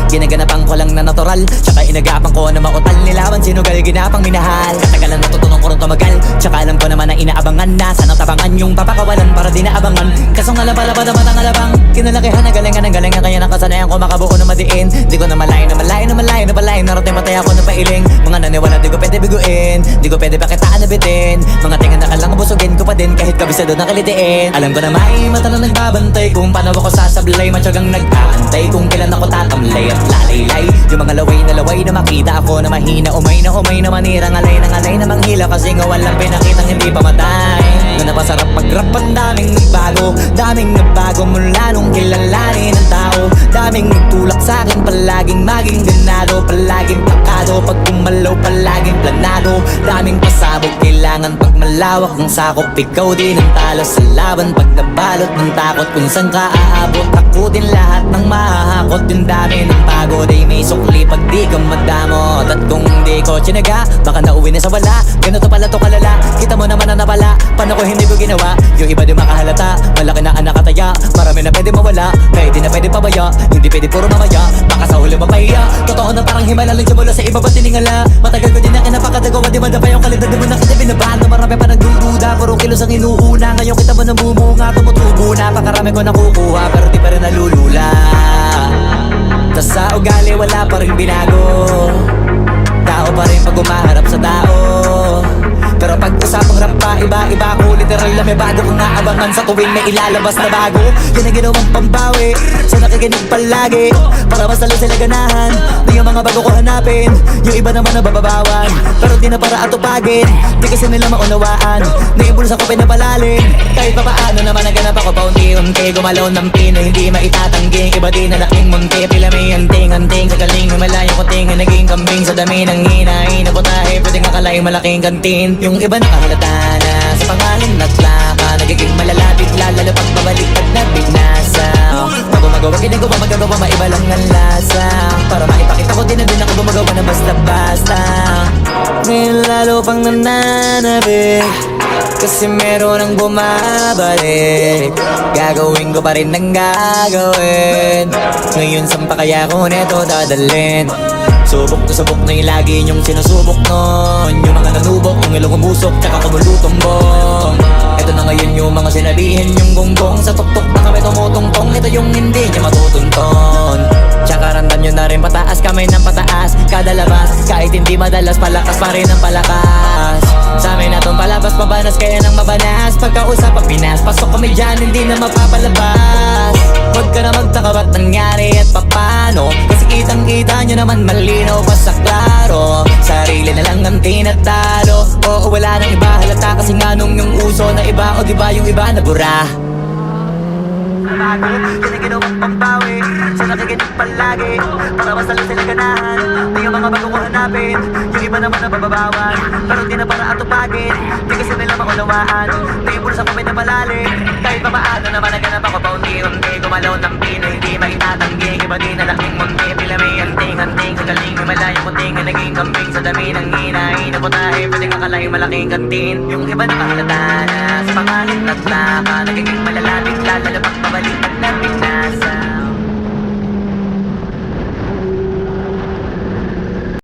Ginaganapan ko lang na natural, tsaka inagapan ko na mautal. Nilaban sinugal, ginapang minahal. Katagalan natutunan ko rin tumagal, tsaka alam ko naman na inaabangan na sanang tabangan yung papakawalan para di naabangan. Kasong alapalapa na matang alabang kinalakihan na galingan ng galingan, kaya nakasanayan ko makabuo na madiin. Di ko na malayo na malayo na malayo na palayo, narating matay ako na pailing. Mga naniwala di ko pwede biguin, di ko pwede pakitaan na bitin. Mga tingan na kalang busugin ko pa din kahit kabisado na kalitiin. Alam ko na may mata na nagbabantay kung paano ako sasablay, matyagang nag-aantay kung kailan ako tatamlay at lalaylay. Yung mga laway na makita ako na mahina, umay na manira, ngalay na manghila, kasi nga walang pinakitang hindi pa matay. Na napasarap mag-rap, ang daming nagbago mula nung kilalanin ang tao. Daming nagtulak sa'kin, palaging maging ganado, palaging pakado, pag kumalaw palaging planado. Daming pasabog, kailangan pag malawak ng sakop, ikaw din ang talo sa laban. Pag nabalot ng takot kung saan ka aabot, ako din lahat ng mahahakot. Yung dami ng pagod ay may sukli pag di ka madamot. At kung di ko tsinaga, baka nauwi na sa wala. Ganito pala to kalala, kita mo naman na napala. Paano ko hindi ko ginawa, yung iba di makahalata. Malaki na anak kataya, marami na pwede mawala, kahit di na pwede pabaya, hindi pwede puro mamaya, baka sa huli mapahiya. Totoo na parang himala lang simula sa iba ba tiningala. Matagal ko din na kinapakadagawa, di man yung kalidad, di mo na kita binabahan. Marami pa nagdududa, puro kilos ang inuuna. Ngayon kita mo namumunga, tumutubo na. Pakarami ko nakukuha, pero di pa rin nalulula. Tas sa ugali wala pa rin binago, tao pa rin pag umaharap sa tao. Pero pag usapang rap pa, iba ko literal na may bago kong naabangan sa tuwing may ilalabas na bago. Yan ang ginawang pambawi sa nakikinig palagi, para mas lalo sila ganahan na yung mga bago ko hanapin. Yung iba naman nababawan, pero di na para atupagin. Di kasi nila maunawaan na yung bulsa ko pinapalalim. Kahit pa paano naman naganap ako paunti-unti, gumalaw ng pino, hindi maitatanggi. Iba din na laking munti, pila may anting-anting sa galing ng malayo ko tingin, naging kambing sa dami ng hinahin na putahe. Pwedeng akalain malaking kantin. Yung iba nakahalata na sa pangalan at plaka, nagiging malalapit lalo pag babaliktad na binasa. Pag gumagawa, ginagawa, magagawa, maiba lang ang lasa. Para maipakita ko din na din ako gumagawa na basta-basta. Ngayon lalo pang nananabik, kasi meron ang bumabalik. Gagawin ko pa rin ang gagawin. Ngayon saan pa kaya ko neto dadalhin? Subok na yung lagi niyong sinusubok nun. Yung mga nanubok, yung ilong umusok, tsaka kumulutumbong. Ito na ngayon yung mga sinabihin yung gonggong. Sa tuktok na kami tumutungtong, ito yung hindi niya matutunton. Tsaka randan nyo na rin pataas, kamay ng pataas kada labas, kahit hindi madalas, palakas pa rin ang palakas. Sa amin na tong palabas, mabanas kaya nang mabanas. Pagkausap ang Pinas, pasok kami dyan, hindi na mapapalabas. Huwag ka na magtaka ba't nangyari at papano, kasi kitang-kita nyo naman malinaw pa sa klaro. Sarili na lang ang tinatalo, oo wala nang iba halata, kasi nga nung yung uso na iba, o diba yung iba nabura. Bago, yan ang ginawang pambawi sa nakikinig palagi, para mas lalo sila ganahan na yung mga bago ko hanapin. Yung iba naman nababawan, pero di na para atupagin. Di kasi nila maunawaan na yung bulsa ko pinapalalim. Kahit pa paano naman naganap ako paunti-unti, gumalaw ng pino, hindi maitatanggi. Iba din na laking munti, pila may anting-anting sa galing ng malayo ko tingin, naging kambing sa dami ng hinahin na putahe. Pwedeng akalain malaking kantin. Yung iba nakahalata na sa pangalan at plaka, nagiging malalapit lalo pag babalik at